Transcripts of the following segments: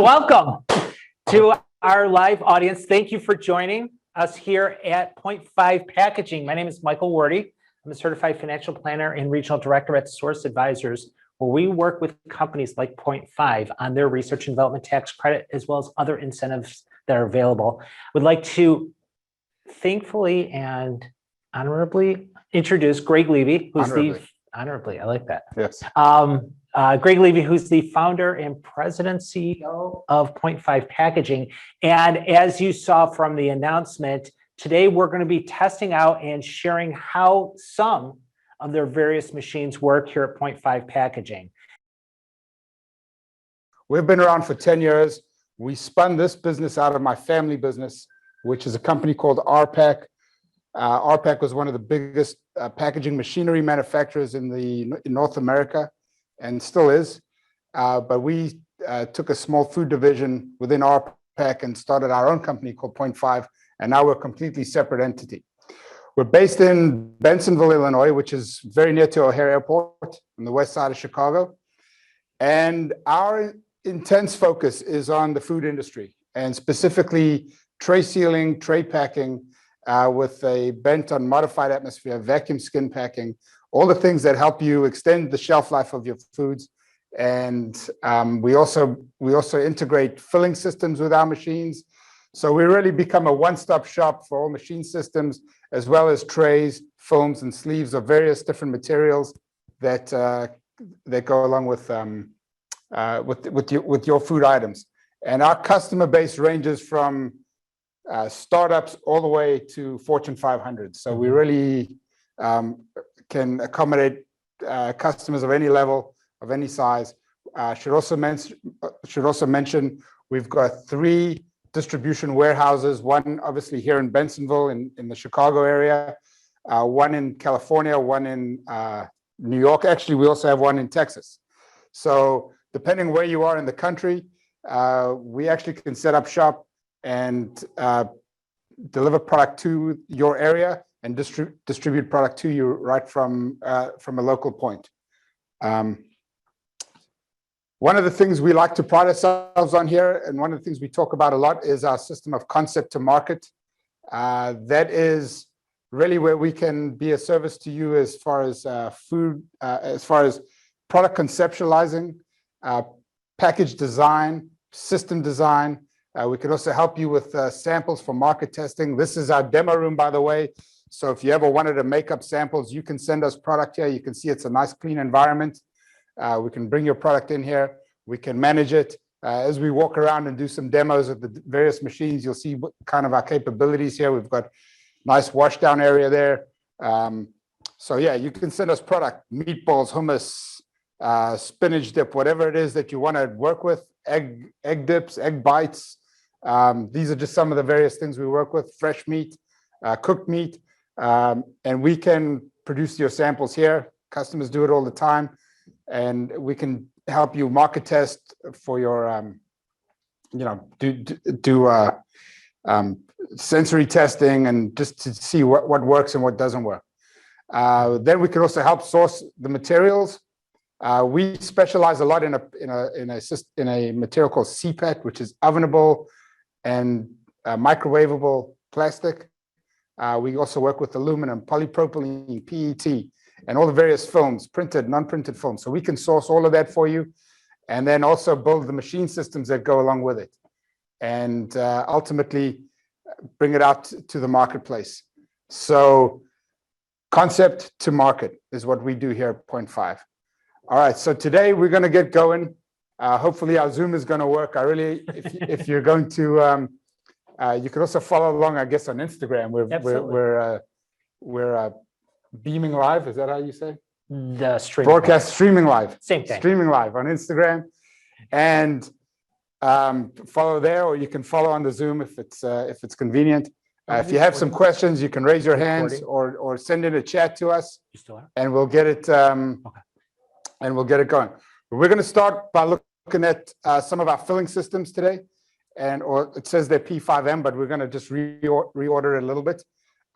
Welcome to our live audience. Thank you for joining us here at Point 5 Packaging. My name is Michael Warady. I'm a certified financial planner and regional director at Source Advisors, where we work with companies like Point 5 on their research and development tax credit, as well as other incentives that are available. Would like to thankfully and honorably introduce Greg Levy, who's honorably, I like that. Yes. Greg Levy, who's the founder and president CEO of Point 5 Packaging. And as you saw from the announcement, today we're going to be testing out and sharing how some of their various machines work here at Point 5 Packaging. We've been around for 10 years. We spun this business out of my family business, which is a company called RPAC. RPAC was one of the biggest packaging machinery manufacturers in North America, and still is. But we took a small food division within RPAC and started our own company called Point 5, and now we're a completely separate entity. We're based in Bensenville, Illinois, which is very near to O'Hare Airport on the west side of Chicago. And our intense focus is on the food industry, and specifically tray sealing, tray packing, with a bent on modified atmosphere, vacuum skin packing, all the things that help you extend the shelf life of your foods. And we also integrate filling systems with our machines. So we really become a one-stop shop for all machine systems, as well as trays, films, and sleeves of various different materials that go along with your food items. And our customer base ranges from startups all the way to Fortune 500. So we really can accommodate customers of any level, of any size. Should also mention we've got 3 distribution warehouses, one obviously here in Bensenville in the Chicago area, one in California, one in New York. Actually, we also have one in Texas. So depending where you are in the country, we actually can set up shop and deliver product to your area and distribute product to you right from a local point. One of the things we like to pride ourselves on here, and one of the things we talk about a lot, is our system of concept to market. That is really where we can be a service to you as far as as far as product conceptualizing, package design, system design. We can also help you with samples for market testing. This is our demo room, by the way. So if you ever wanted to make up samples, you can send us product here. You can see it's a nice, clean environment. We can bring your product in here. We can manage it. As we walk around and do some demos of the various machines, you'll see what kind of our capabilities here. We've got nice wash down area there. So yeah, you can send us product, meatballs, hummus, spinach dip, whatever it is that you want to work with, egg dips, egg bites. These are just some of the various things we work with, fresh meat, cooked meat, and we can produce your samples here. Customers do it all the time, and we can help you market test for your, do sensory testing and just to see what works and what doesn't work. Then we can also help source the materials. We specialize a lot in a material called CPET, which is ovenable and microwavable plastic. We also work with aluminum, polypropylene, PET, and all the various films, printed, non-printed films. So we can source all of that for you, and then also build the machine systems that go along with it, and ultimately bring it out to the marketplace. So concept to market is what we do here at Point 5. All right, so today we're going to get going. Hopefully our Zoom is going to work. If you're going to, you can also follow along, I guess, on Instagram. We're beaming live. Is that how you say? The stream. Broadcast streaming live. Same thing. Streaming live on Instagram, and follow there, or you can follow on the Zoom if it's convenient. If you have some questions, you can raise your hands or send in a chat to us, and we'll get it. And we'll get it going. We're going to start by looking at some of our filling systems today, or it says they're P5M, but we're going to just reorder it a little bit.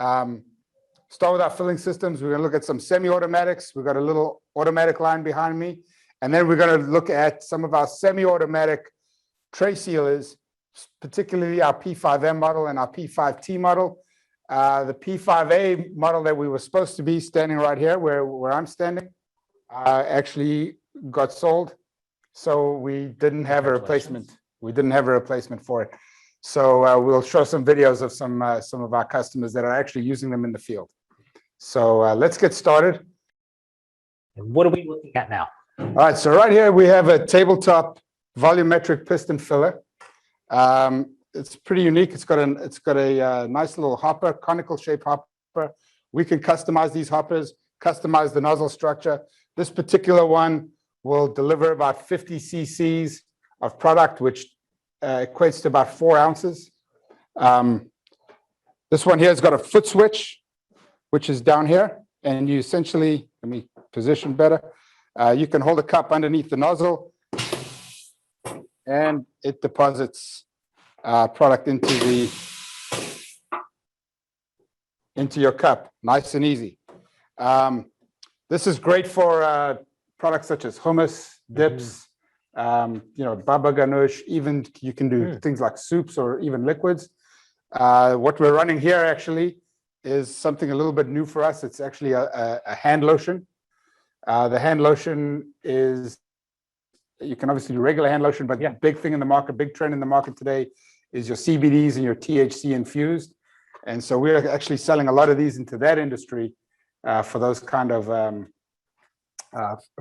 Start with our filling systems. We're going to look at some semi-automatics. We've got a little automatic line behind me, and then we're going to look at some of our semi-automatic tray seal is, particularly our P5M model and our P5T model. The P5A model that we were supposed to be standing right here, where I'm standing, actually got sold. So we didn't have a replacement. We didn't have a replacement for it. So we'll show some videos of some of our customers that are actually using them in the field. So let's get started. And what are we looking at now? All right, so right here we have a tabletop volumetric piston filler. It's pretty unique. It's got a nice little hopper, conical shaped hopper. We can customize these hoppers, customize the nozzle structure. This particular one will deliver about 50 cc's of product, which equates to about 4 ounces. This one here has got a foot switch, which is down here, and you essentially, let me position better. You can hold a cup underneath the nozzle, and it deposits product into your cup, nice and easy. This is great for products such as hummus, dips, baba ganoush. Even you can do things like soups or even liquids. What we're running here actually is something a little bit new for us. It's actually a hand lotion. The hand lotion is, you can obviously do regular hand lotion, but the big thing in the market, big trend in the market today is your CBDs and your THC infused. And so we're actually selling a lot of these into that industry for those kind of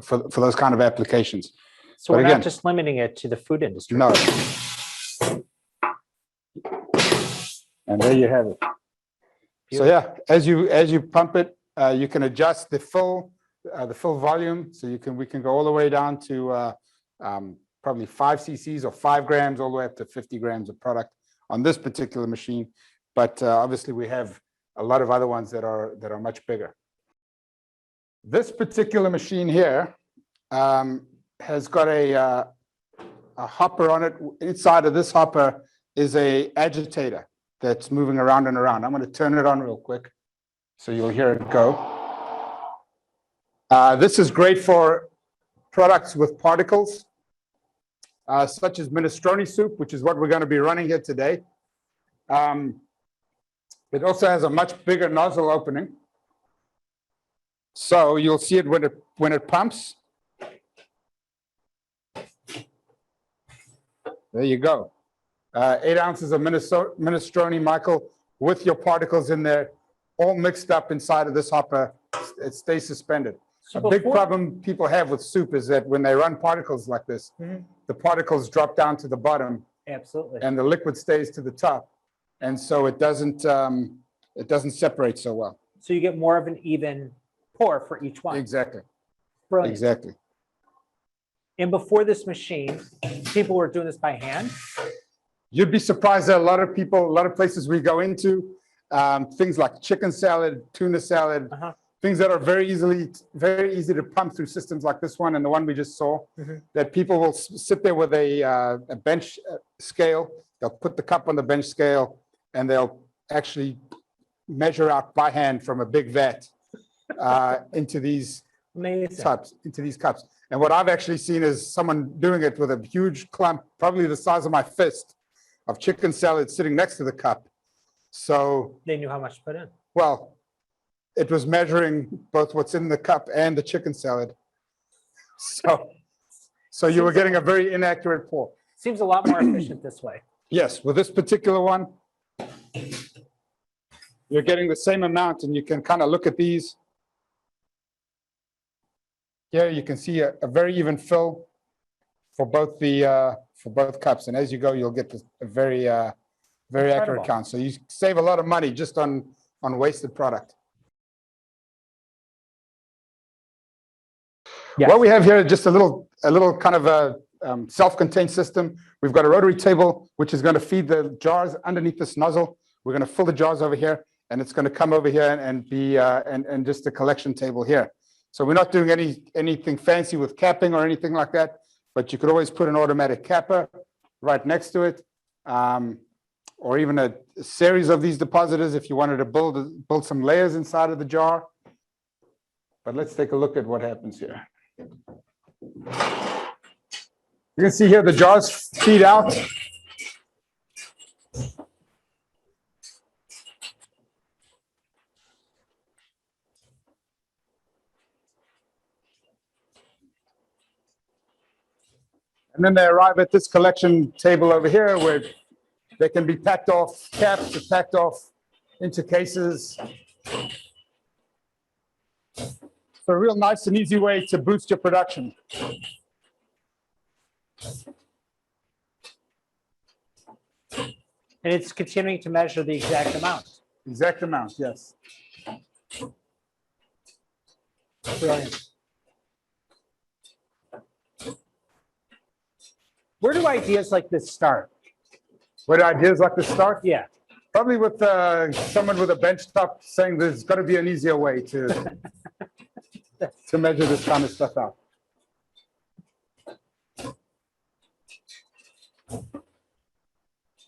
for those kind of applications. So we're not just limiting it to the food industry. No. And there you have it. So yeah, as you pump it, you can adjust the full volume. So we can go all the way down to probably 5 cc's or 5 grams, all the way up to 50 grams of product on this particular machine. But obviously we have a lot of other ones that are much bigger. This particular machine here has got a hopper on it. Inside of this hopper is a agitator that's moving around and around. I'm going to turn it on real quick so you'll hear it go. This is great for products with particles, such as minestrone soup, which is what we're going to be running here today. It also has a much bigger nozzle opening. So you'll see it when it pumps. There you go. 8 ounces of minestrone, Michael, with your particles in there, all mixed up inside of this hopper. It stays suspended. A big problem people have with soup is that when they run particles like this, the particles drop down to the bottom. Absolutely. And the liquid stays to the top. And so it doesn't separate so well. So you get more of an even pour for each one. Exactly. Brilliant. Exactly. And before this machine, people were doing this by hand. You'd be surprised that a lot of places we go into, things like chicken salad, tuna salad, things that are very easy to pump through systems like this one and the one we just saw, that people will sit there with a bench scale. They'll put the cup on the bench scale and they'll actually measure out by hand from a big vat into these cups. And what I've actually seen is someone doing it with a huge clump, probably the size of my fist, of chicken salad sitting next to the cup. So they knew how much to put in. Well, it was measuring both what's in the cup and the chicken salad. So you were getting a very inaccurate pour. Seems a lot more efficient this way. Yes, with this particular one, you're getting the same amount, and you can kind of look at these. Here you can see a very even fill for both cups, and as you go, you'll get a very accurate count. So you save a lot of money just on wasted product. Yes. What we have here is just a little kind of a self-contained system. We've got a rotary table which is going to feed the jars underneath this nozzle. We're going to fill the jars over here, and it's going to come over here and be and just a collection table here. So we're not doing anything fancy with capping or anything like that, but you could always put an automatic capper right next to it, or even a series of these depositors if you wanted to build some layers inside of the jar. But let's take a look at what happens here. You can see here the jars feed out. And then they arrive at this collection table over here where they can be packed off, caps are packed off into cases. So a real nice and easy way to boost your production. And it's continuing to measure the exact amount. Exact amount, yes. Brilliant. Where do ideas like this start? Where do ideas like this start? Yeah. Probably with someone with a bench top saying there's got to be an easier way to measure this kind of stuff out.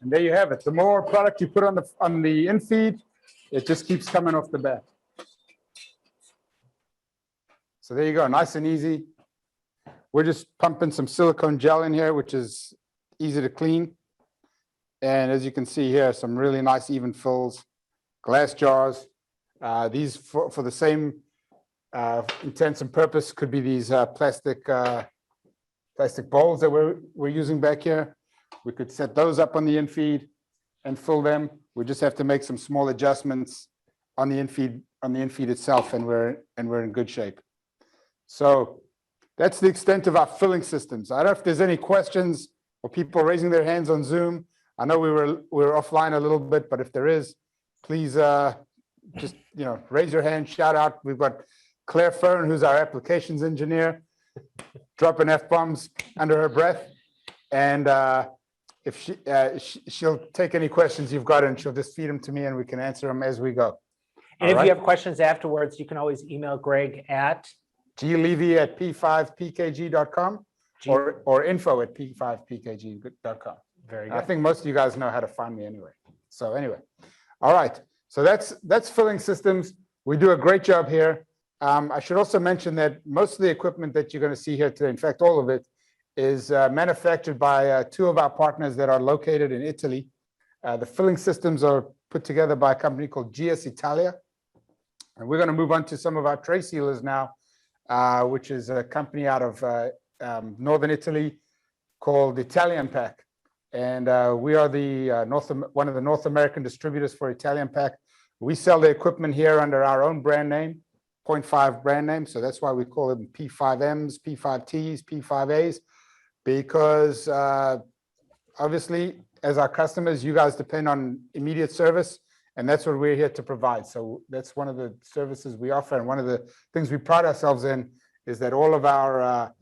And there you have it. The more product you put on the infeed, it just keeps coming off the bat. So there you go, nice and easy. We're just pumping some silicone gel in here, which is easy to clean. And as you can see here, some really nice even fills, glass jars. These for the same intents and purpose could be these plastic bowls that we're using back here. We could set those up on the infeed and fill them. We just have to make some small adjustments on the infeed itself, and we're in good shape. So that's the extent of our filling systems. I don't know if there's any questions or people raising their hands on Zoom. I know we were offline a little bit, but if there is, please just raise your hand, shout out. We've got Claire Fern, who's our applications engineer, dropping F-bombs under her breath, and if she'll take any questions you've got, and she'll just feed them to me, and we can answer them as we go. And if you have questions afterwards, you can always email Greg at glevy@p5pkg.com or info@p5pkg.com. Very good. I think most of you guys know how to find me anyway. So anyway, all right. So that's filling systems. We do a great job here. I should also mention that most of the equipment that you're going to see here today, in fact, all of it, is manufactured by two of our partners that are located in Italy. The filling systems are put together by a company called GS Italia. And we're going to move on to some of our tray sealers now, which is a company out of northern Italy called Italian Pack. And we are one of the North American distributors for Italian Pack. We sell the equipment here under our own brand name, 0.5 brand name. So that's why we call them P5Ms, P5Ts, P5As, because obviously, as our customers, you guys depend on immediate service, and that's what we're here to provide. So that's one of the services we offer. And one of the things we pride ourselves in is that all of our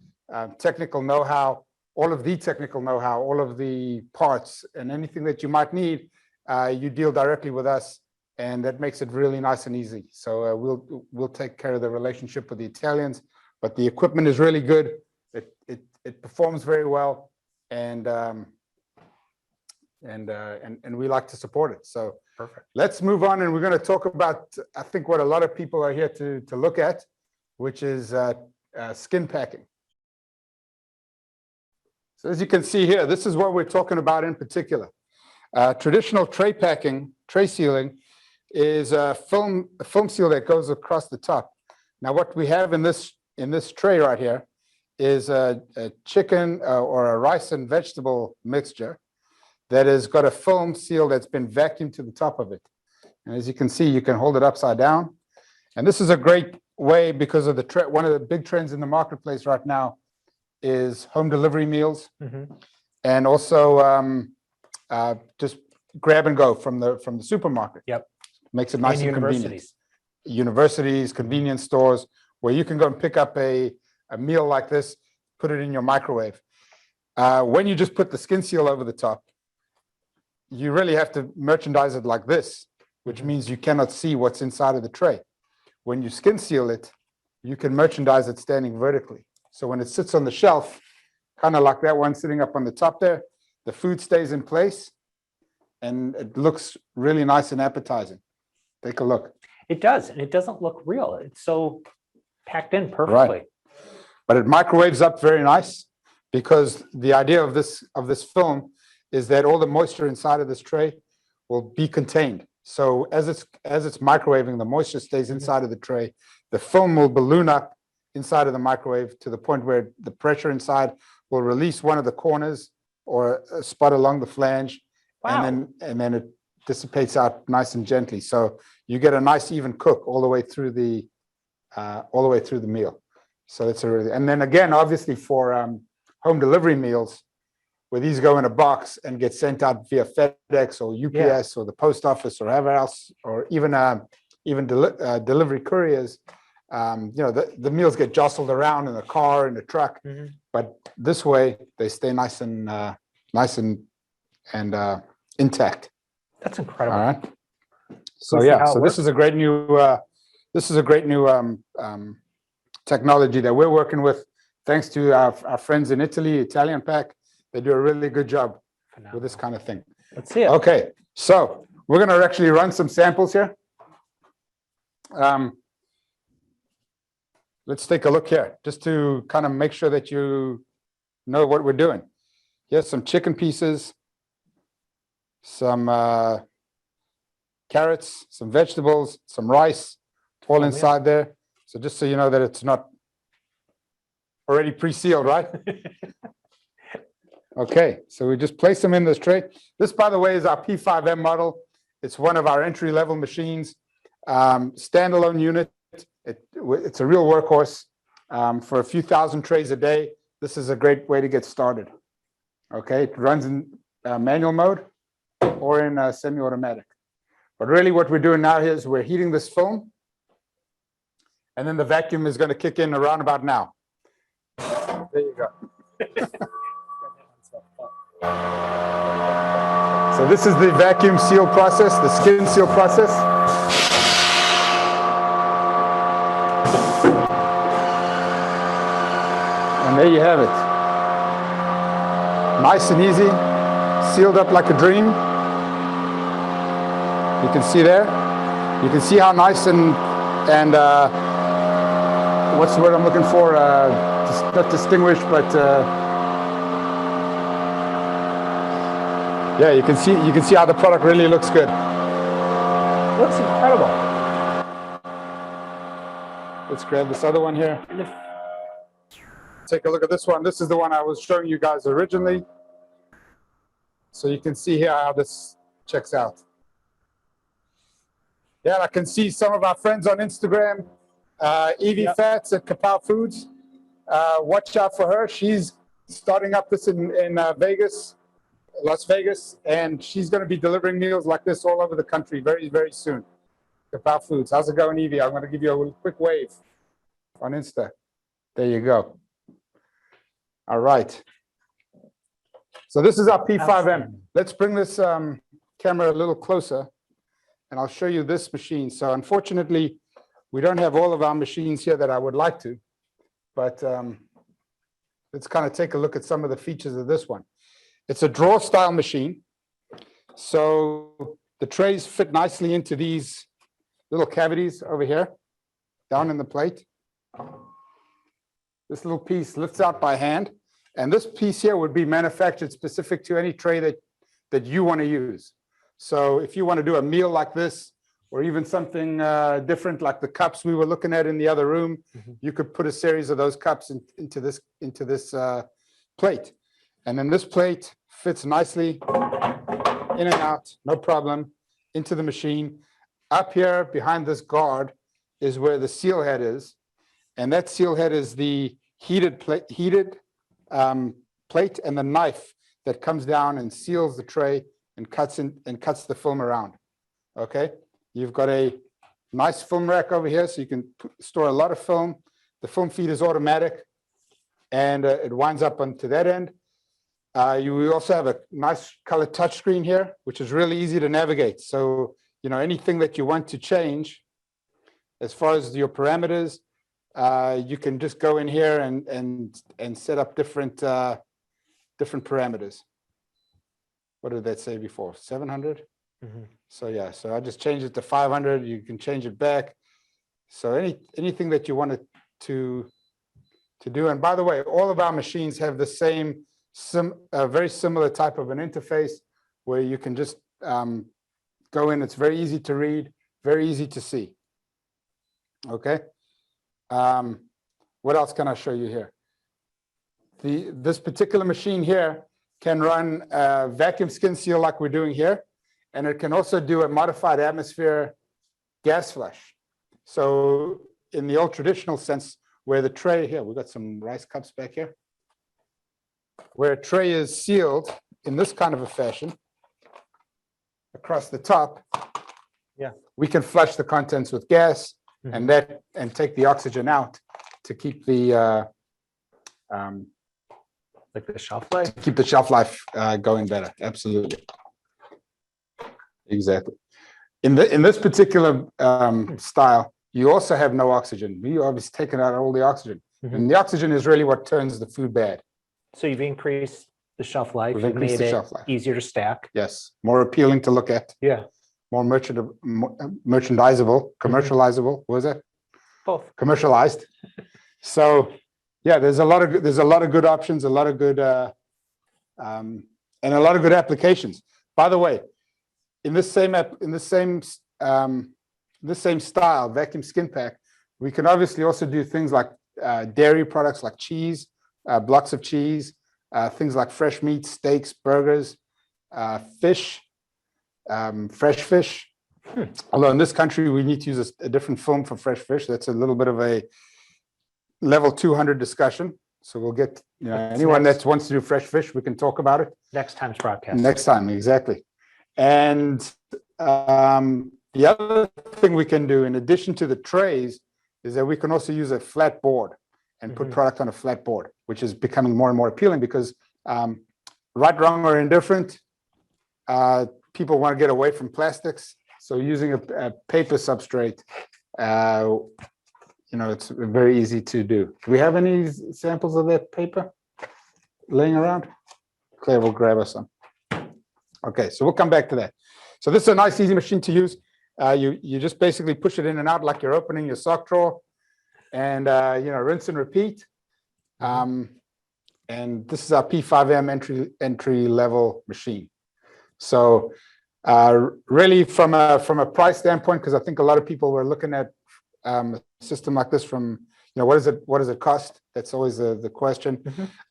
technical know-how, all of the parts and anything that you might need, you deal directly with us, and that makes it really nice and easy. So we'll take care of the relationship with the Italians, but the equipment is really good. It performs very well, and we like to support it. So Perfect. Let's move on, and we're going to talk about, I think, what a lot of people are here to look at, which is skin packing. So as you can see here, this is what we're talking about in particular. Traditional tray packing, tray sealing, is a film seal that goes across the top. Now, what we have in this tray right here is a chicken or a rice and vegetable mixture that has got a film seal that's been vacuumed to the top of it. And as you can see, you can hold it upside down. And this is a great way because of one of the big trends in the marketplace right now is home delivery meals, and also just grab and go from the supermarket. Yep. Makes it nice and convenient. Universities, convenience stores, where you can go and pick up a meal like this, put it in your microwave. When you just put the skin seal over the top, you really have to merchandise it like this, which means you cannot see what's inside of the tray. When you skin seal it, you can merchandise it standing vertically. So when it sits on the shelf, kind of like that one sitting up on the top there, the food stays in place and it looks really nice and appetizing. Take a look. It does, and it doesn't look real. It's so packed in perfectly. Right. But it microwaves up very nice. because the idea of this film is that all the moisture inside of this tray will be contained. So as it's microwaving, the moisture stays inside of the tray. The film will balloon up inside of the microwave to the point where the pressure inside will release one of the corners or a spot along the flange, Wow. and then it dissipates out nice and gently. So you get a nice even cook all the way through the meal. So that's a really, and then again, obviously for home delivery meals, where these go in a box and get sent out via FedEx or UPS or the post office or wherever else, or even delivery couriers. The meals get jostled around in the car, in the truck, but this way they stay nice and intact. That's incredible. All right. So see yeah, how it so this is a great new technology that we're working with, thanks to our friends in Italy, Italian Pack. They do a really good job with this kind of thing. Let's see it. Okay, so we're going to actually run some samples here. Let's take a look here, just to kind of make sure that you know what we're doing. Here's some chicken pieces, some carrots, some vegetables, some rice, all inside there. So just so you know that it's not already pre-sealed, right? Okay, so we just place them in this tray. This, by the way, is our P5M model. It's one of our entry-level machines, standalone unit. It's a real workhorse for a few thousand trays a day. This is a great way to get started. Okay, it runs in manual mode or in semi-automatic. But really what we're doing now is we're heating this film, and then the vacuum is going to kick in around about now. There you go. So this is the vacuum seal process, the skin seal process. And there you have it. Nice and easy, sealed up like a dream. You can see there. You can see how nice and what's the word I'm looking for? Not distinguished, but yeah, you can see how the product really looks good. Looks incredible. Let's grab this other one here. Take a look at this one. This is the one I was showing you guys originally. So you can see here how this checks out. Yeah, I can see some of our friends on Instagram, Evie Fats at Kapow Foods. Watch out for her. She's starting up this in Vegas, Las Vegas, and she's going to be delivering meals like this all over the country very, very soon. Kapow Foods. How's it going, Evie? I'm going to give you a quick wave on Insta. There you go. All right. So this is our P5M. Let's bring this camera a little closer, and I'll show you this machine. So unfortunately, we don't have all of our machines here that I would like to, but let's kind of take a look at some of the features of this one. It's a drawer style machine. So the trays fit nicely into these little cavities over here, down in the plate. This little piece lifts out by hand. And this piece here would be manufactured specific to any tray that you want to use. So if you want to do a meal like this, or even something different like the cups we were looking at in the other room, you could put a series of those cups into this plate. And then this plate fits nicely in and out, no problem, into the machine. Up here behind this guard is where the seal head is. And that seal head is the heated plate and the knife that comes down and seals the tray and cuts the film around. Okay, you've got a nice film rack over here, so you can store a lot of film. The film feed is automatic, and it winds up onto that end. You also have a nice color touchscreen here, which is really easy to navigate. So anything that you want to change, as far as your parameters, you can just go in here and set up different parameters. What did that say before? 700? So yeah, so I just changed it to 500. You can change it back. So anything that you wanted to to do. And by the way, all of our machines have the same, very similar type of an interface where you can just go in. It's very easy to read, very easy to see. Okay. What else can I show you here? This particular machine here can run a vacuum skin seal like we're doing here, and it can also do a modified atmosphere gas flush. So in the old traditional sense, where the tray here, we've got some rice cups back here, where a tray is sealed in this kind of a fashion across the top, yeah, we can flush the contents with gas and take the oxygen out to keep the like the shelf life. keep the shelf life going better. Absolutely. Exactly. In this particular style, you also have no oxygen. You obviously taken out all the oxygen, and the oxygen is really what turns the food bad. So you've increased the shelf life. We've You've increased made the it shelf life. easier to stack. Yes, more appealing to look at, Yeah, more merchandisable, commercializable. What was that? both. Commercialized. So, yeah, there's a lot of good options, a lot of good and a lot of good applications. By the way, in this same style, vacuum skin pack, we can obviously also do things like dairy products like cheese, blocks of cheese, things like fresh meat, steaks, burgers, fish, fresh fish. Although in this country, we need to use a different film for fresh fish. That's a little bit of a level 200 discussion. So we'll get, anyone that wants to do fresh fish, we can talk about it. Next time's broadcast. Next time, exactly. And the other thing we can do in addition to the trays is that we can also use a flat board and put product on a flat board, which is becoming more and more appealing because right, wrong, or indifferent, people want to get away from plastics. So using a paper substrate, it's very easy to do. Do we have any samples of that paper laying around? Claire will grab us some. Okay, so we'll come back to that. So this is a nice, easy machine to use. You just basically push it in and out like you're opening your sock drawer, and rinse and repeat. And this is our P5M entry level machine. So really from a price standpoint, because I think a lot of people were looking at a system like this from, what does it cost? That's always the question.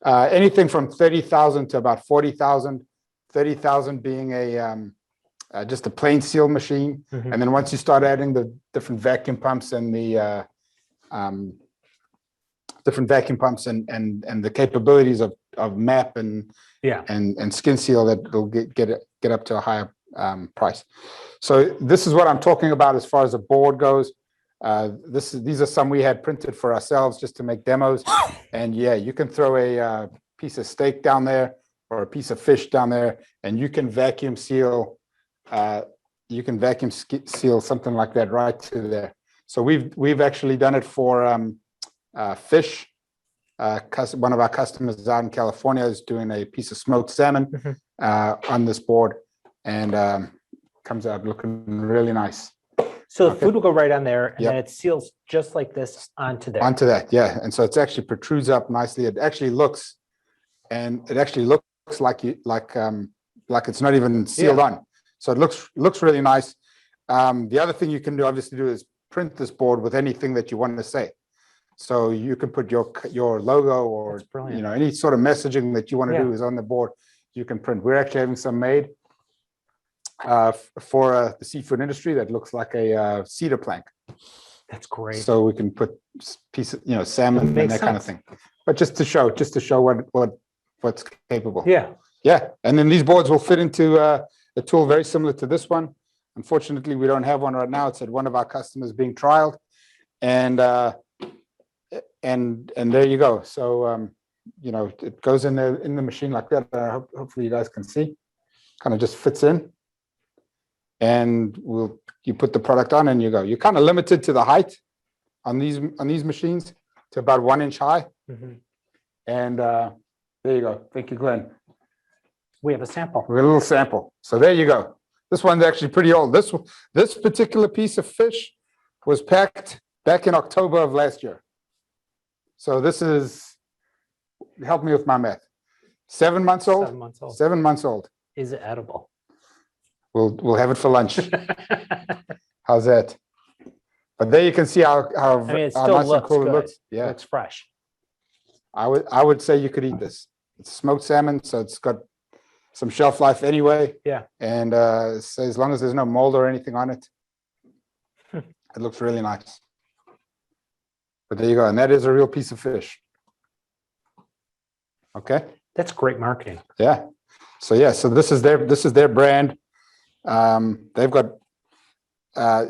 Anything from 30,000 to about 40,000. 30,000 being just a plain seal machine, and then once you start adding the different vacuum pumps and the the capabilities of MAP and skin seal, that will get up to a higher price. So this is what I'm talking about as far as the board goes. These are some we had printed for ourselves just to make demos, and yeah, you can throw a piece of steak down there or a piece of fish down there, and you can vacuum seal. Seal something like that right to there. So we've actually done it for fish. One of our customers out in California is doing a piece of smoked salmon on this board, and comes out looking really nice. So the food will go right on there, and then it seals just like this onto there. Onto that, yeah. And so it's actually protrudes up nicely. It actually looks like it's not even sealed on. So it looks really nice. The other thing you can obviously do is print this board with anything that you want to say. So you can put your logo or any sort of messaging that you want to do is on the board. You can print. We're actually having some made for the seafood industry that looks like a cedar plank. That's great. So we can put pieces, salmon and that kind of thing. But just to show what's capable. Yeah. And then these boards will fit into a tool very similar to this one. Unfortunately, we don't have one right now. It's at one of our customers being trialed, and there you go. So it goes in the machine like that. Hopefully, you guys can see. Kind of just fits in, and you put the product on, and you go. You're kind of limited to the height on these machines to about 1 inch high, and there you go. Thank you, Glenn. We have a sample. We have a little sample. So there you go. This one's actually pretty old. This particular piece of fish was packed back in October of last year. So this is, help me with my math. 7 months old? 7 months old. 7 months old. Is it edible? We'll have it for lunch. How's that? But there you can see how I mean, it how still nice and looks cool it good. looks. Yeah, Looks fresh. I would say you could eat this. It's smoked salmon, so it's got some shelf life anyway. Yeah. And so as long as there's no mold or anything on it, it looks really nice. But there you go, and that is a real piece of fish. Okay. That's great marketing. Yeah. So yeah, so this is their brand. They've got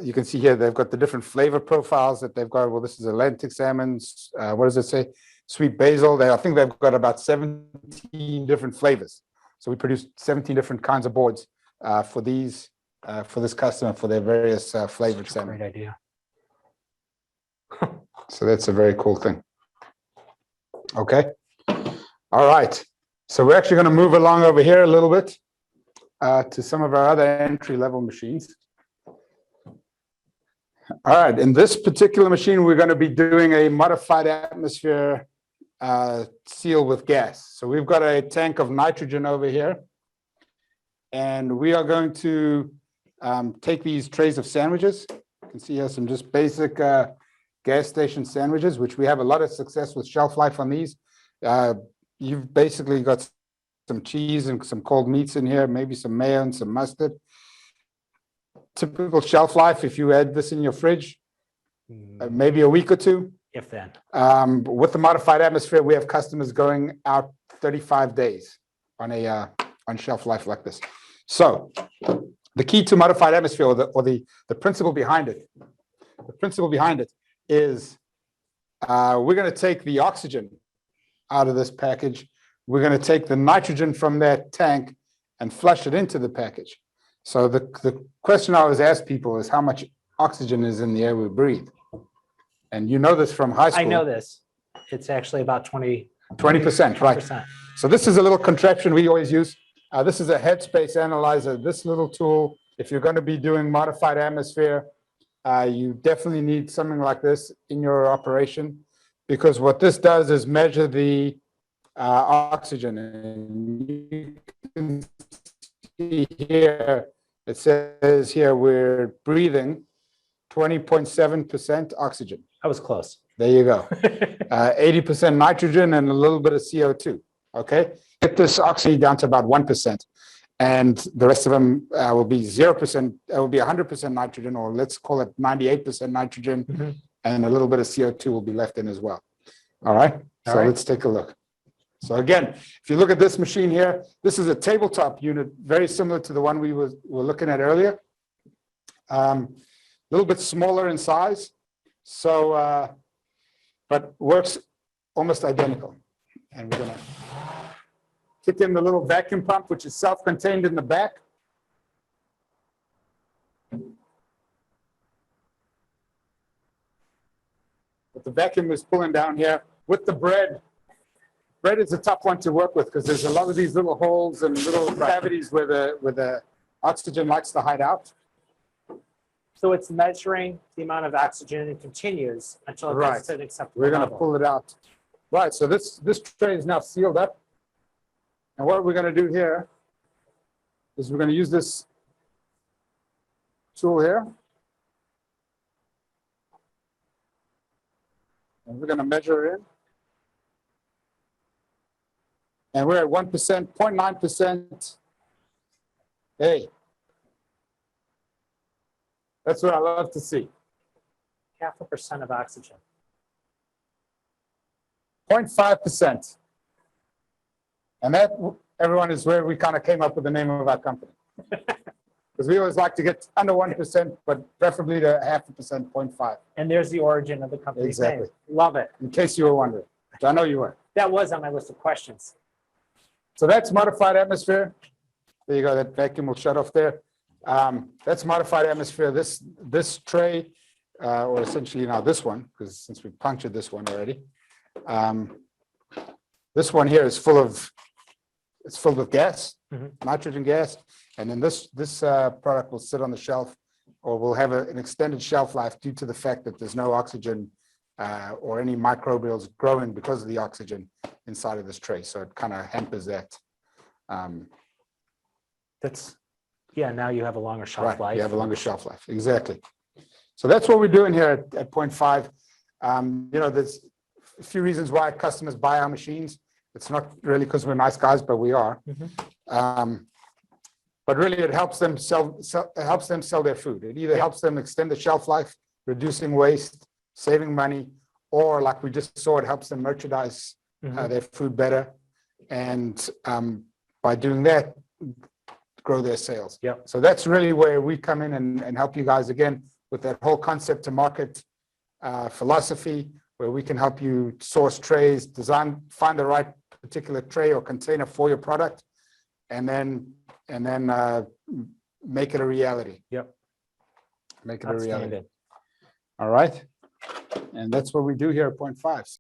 you can see here they've got the different flavor profiles that they've got. Well, this is Atlantic salmons. What does it say? Sweet basil. I think they've got about 17 different flavors. So we produce 17 different kinds of boards for these for this customer for their various flavored salmon. Great idea. So that's a very cool thing. Okay. All right. So we're actually going to move along over here a little bit to some of our other entry-level machines. All right. In this particular machine, we're going to be doing a modified atmosphere seal with gas. So we've got a tank of nitrogen over here. And we are going to take these trays of sandwiches. You can see here some just basic gas station sandwiches, which we have a lot of success with shelf life on these. You've basically got some cheese and some cold meats in here, maybe some mayo and some mustard. Typical shelf life, if you add this in your fridge, maybe a week or two. If then. With the modified atmosphere, we have customers going out 35 days on a on shelf life like this. So the key to modified atmosphere, or the principle behind it, is we're going to take the oxygen out of this package. We're going to take the nitrogen from that tank and flush it into the package. So the question I always ask people is how much oxygen is in the air we breathe. And you know this from high school. I know this. It's actually about 20%, 20%, right. So this is a little contraption we always use. This is a headspace analyzer. This little tool, if you're going to be doing modified atmosphere, you definitely need something like this in your operation, because what this does is measure the oxygen. And you can see here, it says here we're breathing 20.7% oxygen. I was close. There you go. 80% nitrogen and a little bit of CO2. Okay. Get this oxygen down to about 1%. And the rest of them will be 0%, will be 100% nitrogen, or let's call it 98% nitrogen, and a little bit of CO2 will be left in as well. All right. So let's take a look. So again, if you look at this machine here, this is a tabletop unit, very similar to the one we were looking at earlier. A little bit smaller in size, so but works almost identical. And we're gonna kick in the little vacuum pump, which is self-contained in the back. But the vacuum is pulling down here with the bread. Bread is a tough one to work with because there's a lot of these little holes and little cavities where the oxygen likes to hide out. So it's measuring the amount of oxygen and continues until it gets to an acceptable We're going to level. pull it out. Right, so this tray is now sealed up. And what we're going to do here is we're going to use this tool here. And we're going to measure it in. And we're at 1%, 0.9%. Hey, that's what I love to see. 0.5% of oxygen. 0.5%. And that, everyone, is where we kind of came up with the name of our company. Because we always like to get under 1%, but preferably to 0.5%, 0.5. And there's the origin of the company's name. Love it. In case you were wondering, which I know you were. That was on my list of questions. So that's modified atmosphere. There you go. That vacuum will shut off there. That's modified atmosphere. This tray, or essentially now this one, because since we punctured this one already, this one here is filled with gas, nitrogen gas, and then this product will sit on the shelf, or will have an extended shelf life due to the fact that there's no oxygen or any microbials growing because of the oxygen inside of this tray. So it kind of hampers that. Yeah, now you have a longer shelf Right, life. you have a longer shelf life, exactly. So that's what we're doing here at 0.5. There's a few reasons why customers buy our machines. It's not really because we're nice guys, but we are. But really, it helps them sell their food. It either helps them extend the shelf life, reducing waste, saving money, or like we just saw, it helps them merchandise their food better. And by doing that, grow their sales. Yep. So that's really where we come in and help you guys again with that whole concept to market philosophy, where we can help you source trays, find the right particular tray or container for your product, and then make it a reality. Yep. Make it a reality. Outstanding. All right. And that's what we do here at 0.5.